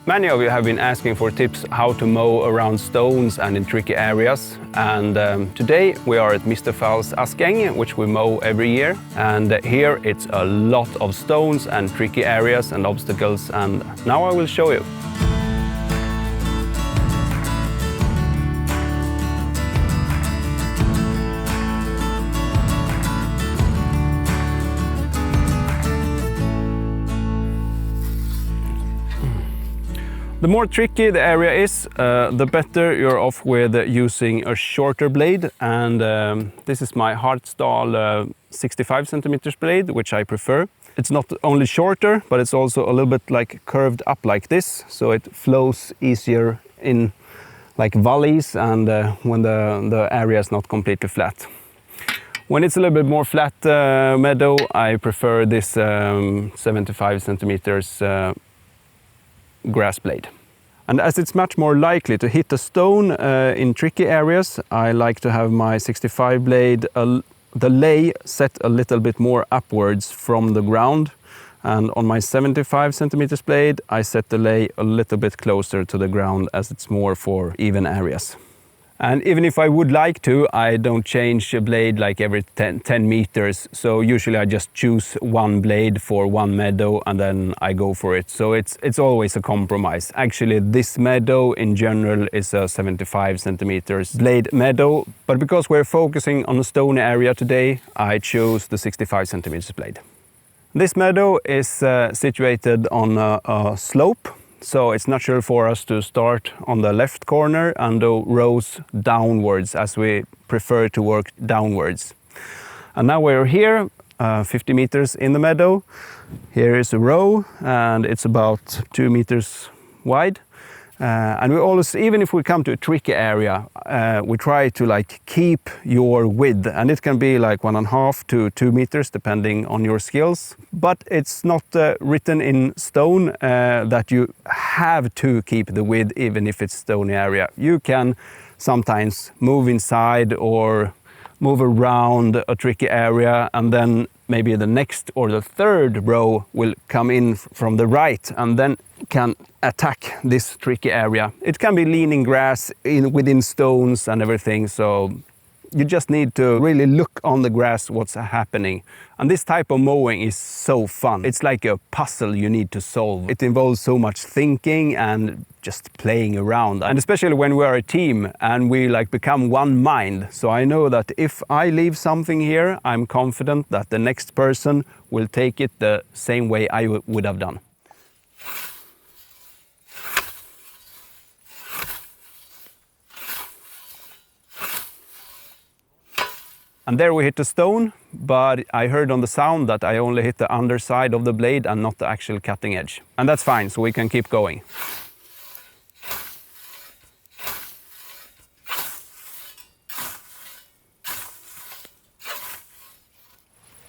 Many of you have been asking for tips how to mow around stones and in tricky areas, and today we are at Misterfall's Askäng, which we mow every year, and here it's a lot of stones and tricky areas and obstacles, and now I will show you. The more tricky the area is, the better you're off with using a shorter blade, and this is my Hartstahl 65 centimeters blade, which I prefer. It's not only shorter, but it's also a little bit like curved up like this, so it flows easier in like valleys and when the area is not completely flat. When it's a little bit more flat meadow, I prefer this 75 centimeters grass blade. And as it's much more likely to hit a stone in tricky areas, I like to have my 65 blade, the lay set a little bit more upwards from the ground. And on my 75 centimeters blade, I set the lay a little bit closer to the ground as it's more for even areas. And even if I would like to, I don't change a blade like every 10 meters. So usually I just choose one blade for one meadow and then I go for it. So it's always a compromise. Actually, this meadow in general is a 75 centimeters blade meadow. But because we're focusing on a stone area today, I chose the 65 centimeters blade. This meadow is situated on a slope. So it's natural for us to start on the left corner and do rows downwards, as we prefer to work downwards. And now we're here, 50 meters in the meadow. Here is a row and it's about 2 meters wide. And we always, even if we come to a tricky area, we try to like keep your width, and it can be like 1.5 to 2 meters depending on your skills. But it's not written in stone that you have to keep the width even if it's stony area. You can sometimes move inside or move around a tricky area, and then maybe the next or the third row will come in from the right and then can attack this tricky area. It can be leaning grass within stones and everything, so you just need to really look on the grass what's happening. And this type of mowing is so fun. It's like a puzzle you need to solve. It involves so much thinking and just playing around. And especially when we are a team and we like become one mind. So I know that if I leave something here, I'm confident that the next person will take it the same way I would have done. And there we hit the stone, but I heard on the sound that I only hit the underside of the blade and not the actual cutting edge. And that's fine, so we can keep going.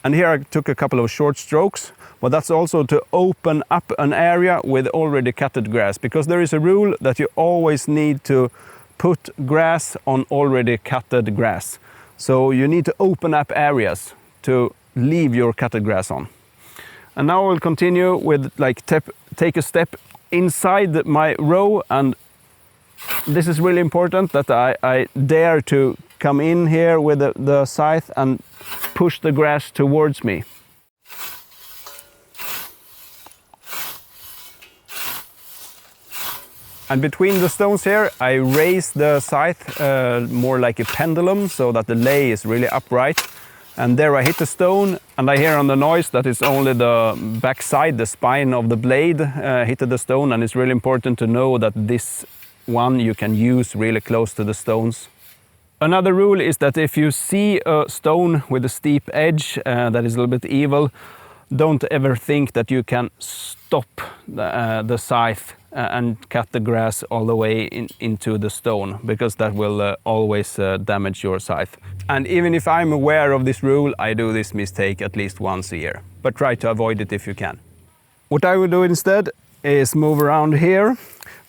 And here I took a couple of short strokes, but that's also to open up an area with already cutted grass, because there is a rule that you always need to put grass on already cutted grass. So you need to open up areas to leave your cutted grass on. And now we'll continue with like take a step inside my row, and this is really important that I dare to come in here with the scythe and push the grass towards me. And between the stones here, I raise the scythe more like a pendulum so that the lay is really upright. And there I hit the stone, and I hear on the noise that it's only the backside, the spine of the blade hit the stone. And it's really important to know that this one you can use really close to the stones. Another rule is that if you see a stone with a steep edge that is a little bit evil, don't ever think that you can stop the scythe and cut the grass all the way into the stone, because that will always damage your scythe. And even if I'm aware of this rule, I do this mistake at least once a year. But try to avoid it if you can. What I will do instead is move around here,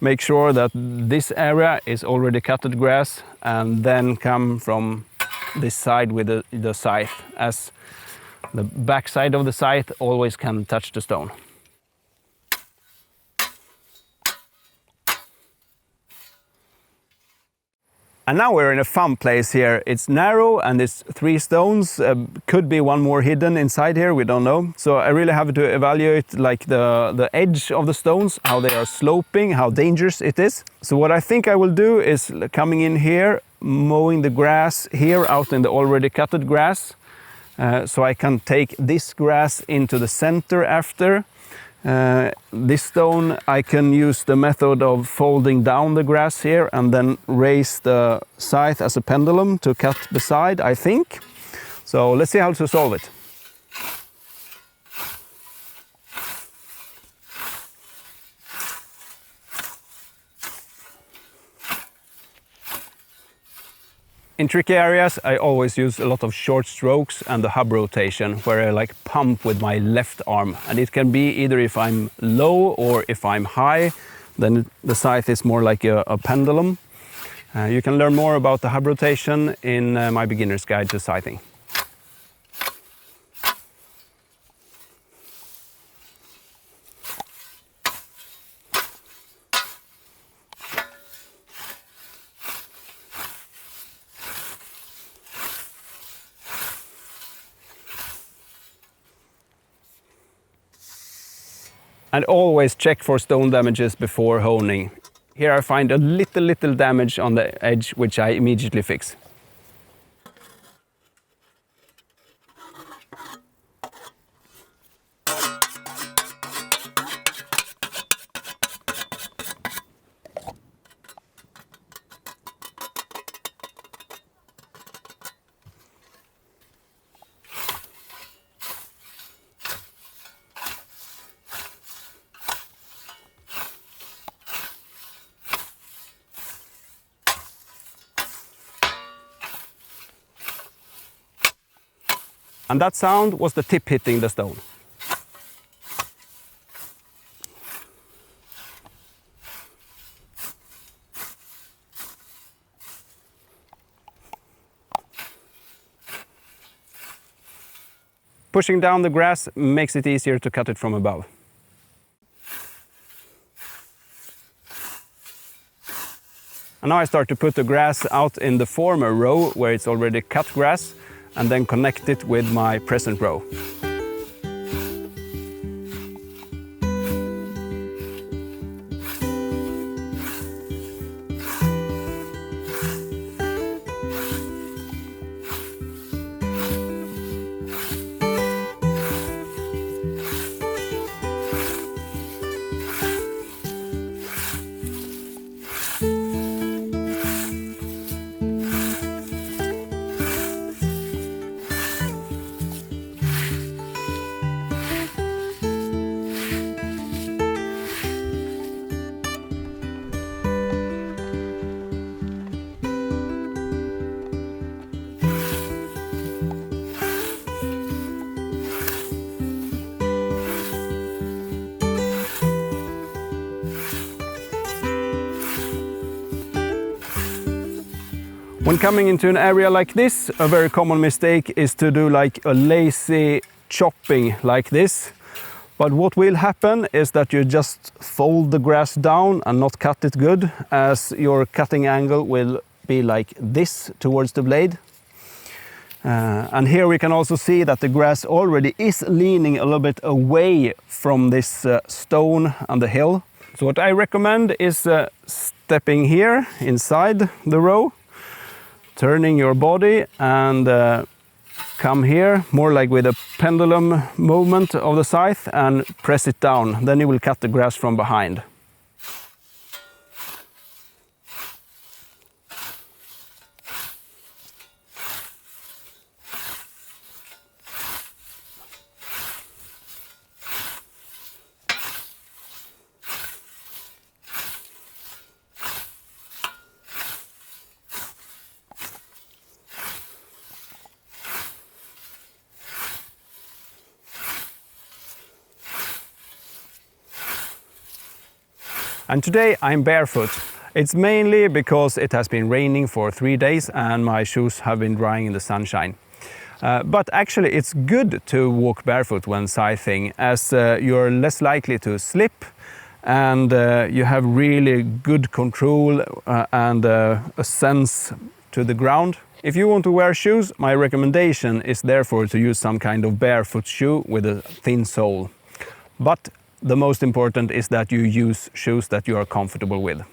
make sure that this area is already cutted grass, and then come from this side with the scythe, as the back side of the scythe always can touch the stone. And now we're in a fun place here. It's narrow and it's 3 stones. Could be one more hidden inside here, we don't know. So I really have to evaluate like the edge of the stones, how they are sloping, how dangerous it is. So what I think I will do is coming in here, mowing the grass here out in the already cutted grass. So I can take this grass into the center after. This stone I can use the method of folding down the grass here and then raise the scythe as a pendulum to cut beside, I think. So let's see how to solve it. In tricky areas, I always use a lot of short strokes and the hub rotation, where I like pump with my left arm. And it can be either if I'm low or if I'm high, then the scythe is more like a pendulum. You can learn more about the hub rotation in my beginner's guide to scything. And always check for stone damages before honing. Here I find a little damage on the edge, which I immediately fix. And that sound was the tip hitting the stone. Pushing down the grass makes it easier to cut it from above. And now I start to put the grass out in the former row where it's already cut grass, and then connect it with my present row. When coming into an area like this, a very common mistake is to do like a lazy chopping like this. But what will happen is that you just fold the grass down and not cut it good, as your cutting angle will be like this towards the blade. And here we can also see that the grass already is leaning a little bit away from this stone and the hill. So what I recommend is stepping here inside the row, turning your body and come here, more like with a pendulum movement of the scythe, and press it down. Then you will cut the grass from behind. And today I'm barefoot. It's mainly because it has been raining for 3 days and my shoes have been drying in the sunshine. But actually it's good to walk barefoot when scything, as you're less likely to slip and you have really good control and a sense to the ground. If you want to wear shoes, my recommendation is therefore to use some kind of barefoot shoe with a thin sole. But the most important is that you use shoes that you are comfortable with.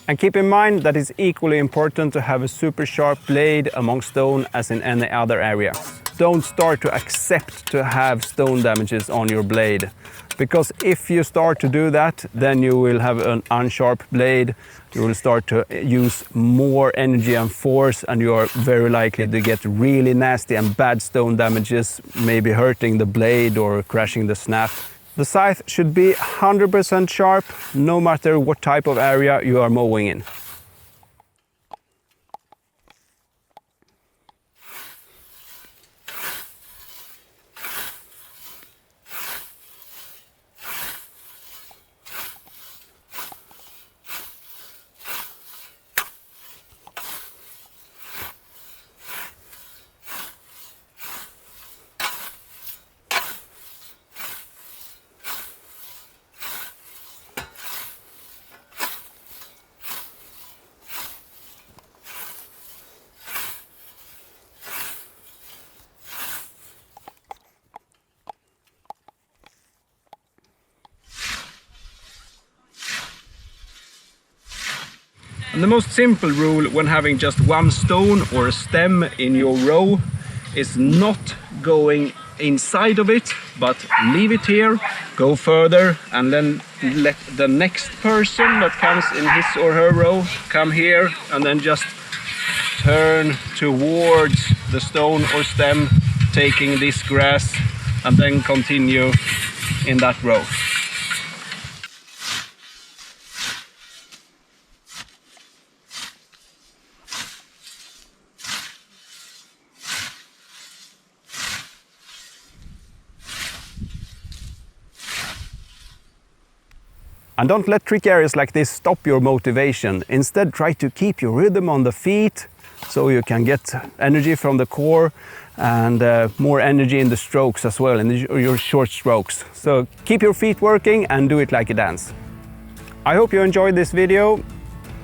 And keep in mind that it's equally important to have a super sharp blade among stone as in any other area. Don't start to accept to have stone damages on your blade, because if you start to do that, then you will have an unsharp blade, you will start to use more energy and force, and you are very likely to get really nasty and bad stone damages, maybe hurting the blade or crashing the snath. The scythe should be 100% sharp, no matter what type of area you are mowing in. And the most simple rule when having just one stone or a stem in your row is not going inside of it, but leave it here, go further, and then let the next person that comes in his or her row come here, and then just turn towards the stone or stem, taking this grass, and then continue in that row. And don't let trick areas like this stop your motivation. Instead, try to keep your rhythm on the feet so you can get energy from the core and more energy in the strokes as well, in your short strokes. So keep your feet working and do it like a dance. I hope you enjoyed this video.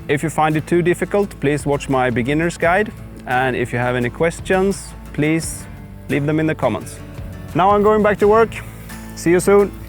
If you find it too difficult, please watch my beginner's guide. And if you have any questions, please leave them in the comments. Now I'm going back to work. See you soon.